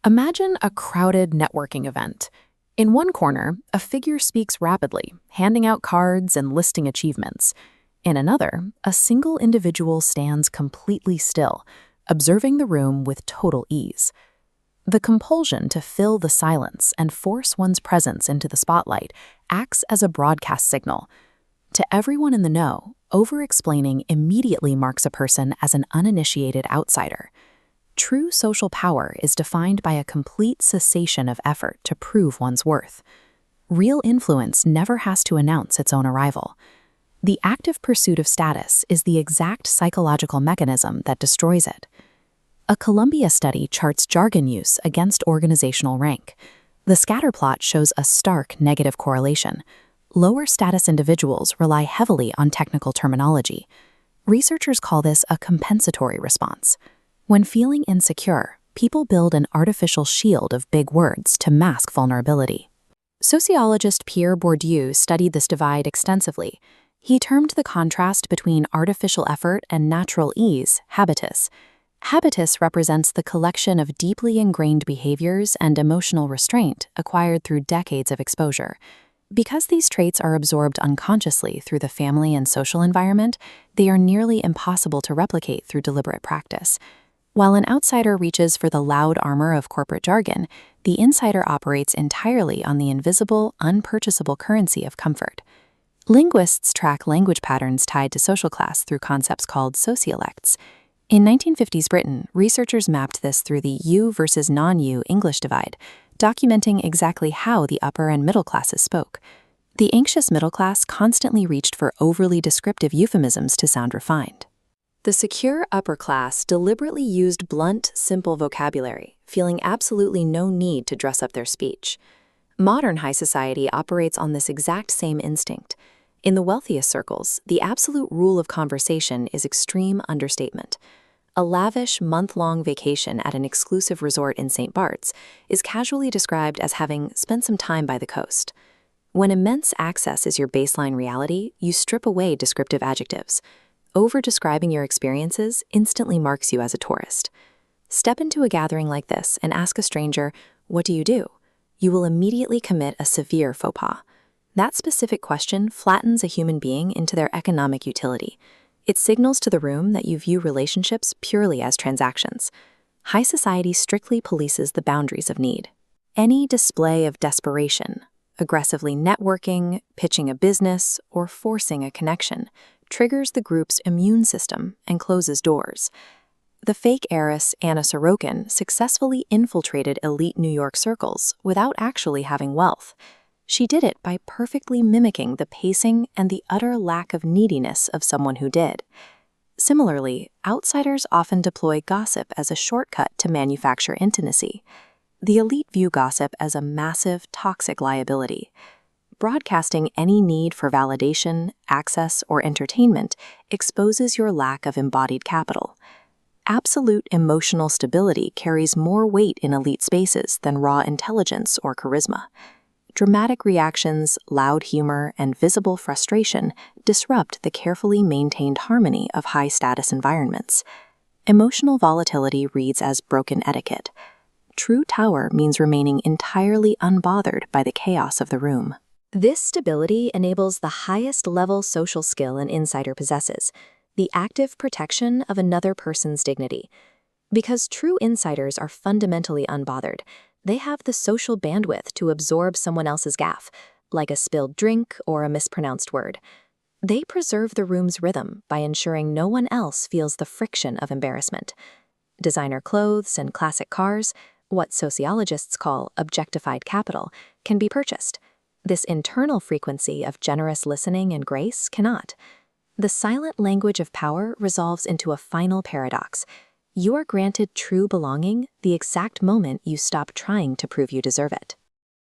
Imagine a crowded networking event. In one corner, a figure speaks rapidly, handing out cards and listing achievements. In another, a single individual stands completely still, observing the room with total ease. The compulsion to fill the silence and force one's presence into the spotlight acts as a broadcast signal. To everyone in the know, over-explaining immediately marks a person as an uninitiated outsider. True social power is defined by a complete cessation of effort to prove one's worth. Real influence never has to announce its own arrival. The active pursuit of status is the exact psychological mechanism that destroys it. A Columbia study charts jargon use against organizational rank. The scatterplot shows a stark negative correlation. Lower status individuals rely heavily on technical terminology. Researchers call this a compensatory response. When feeling insecure, people build an artificial shield of big words to mask vulnerability. Sociologist Pierre Bourdieu studied this divide extensively. He termed the contrast between artificial effort and natural ease habitus. Habitus represents the collection of deeply ingrained behaviors and emotional restraint acquired through decades of exposure. Because these traits are absorbed unconsciously through the family and social environment, they are nearly impossible to replicate through deliberate practice. While an outsider reaches for the loud armor of corporate jargon, the insider operates entirely on the invisible, unpurchasable currency of comfort. Linguists track language patterns tied to social class through concepts called sociolects. In 1950s Britain, researchers mapped this through the U versus non-U English divide, documenting exactly how the upper and middle classes spoke. The anxious middle class constantly reached for overly descriptive euphemisms to sound refined. The secure upper class deliberately used blunt, simple vocabulary, feeling absolutely no need to dress up their speech. Modern high society operates on this exact same instinct. In the wealthiest circles, the absolute rule of conversation is extreme understatement. A lavish, month-long vacation at an exclusive resort in St. Bart's is casually described as having spent some time by the coast. When immense access is your baseline reality, you strip away descriptive adjectives. Over-describing your experiences instantly marks you as a tourist. Step into a gathering like this and ask a stranger, "What do you do?" You will immediately commit a severe faux pas. That specific question flattens a human being into their economic utility. It signals to the room that you view relationships purely as transactions. High society strictly polices the boundaries of need. Any display of desperation, aggressively networking, pitching a business, or forcing a connection, triggers the group's immune system and closes doors. The fake heiress Anna Sorokin successfully infiltrated elite New York circles without actually having wealth. She did it by perfectly mimicking the pacing and the utter lack of neediness of someone who did. Similarly, outsiders often deploy gossip as a shortcut to manufacture intimacy. The elite view gossip as a massive, toxic liability. Broadcasting any need for validation, access, or entertainment exposes your lack of embodied capital. Absolute emotional stability carries more weight in elite spaces than raw intelligence or charisma. Dramatic reactions, loud humor, and visible frustration disrupt the carefully maintained harmony of high-status environments. Emotional volatility reads as broken etiquette. True tower means remaining entirely unbothered by the chaos of the room. This stability enables the highest level social skill an insider possesses, the active protection of another person's dignity. Because true insiders are fundamentally unbothered, they have the social bandwidth to absorb someone else's gaffe, like a spilled drink or a mispronounced word. They preserve the room's rhythm by ensuring no one else feels the friction of embarrassment. Designer clothes and classic cars, what sociologists call objectified capital, can be purchased. This internal frequency of generous listening and grace cannot. The silent language of power resolves into a final paradox. You are granted true belonging the exact moment you stop trying to prove you deserve it.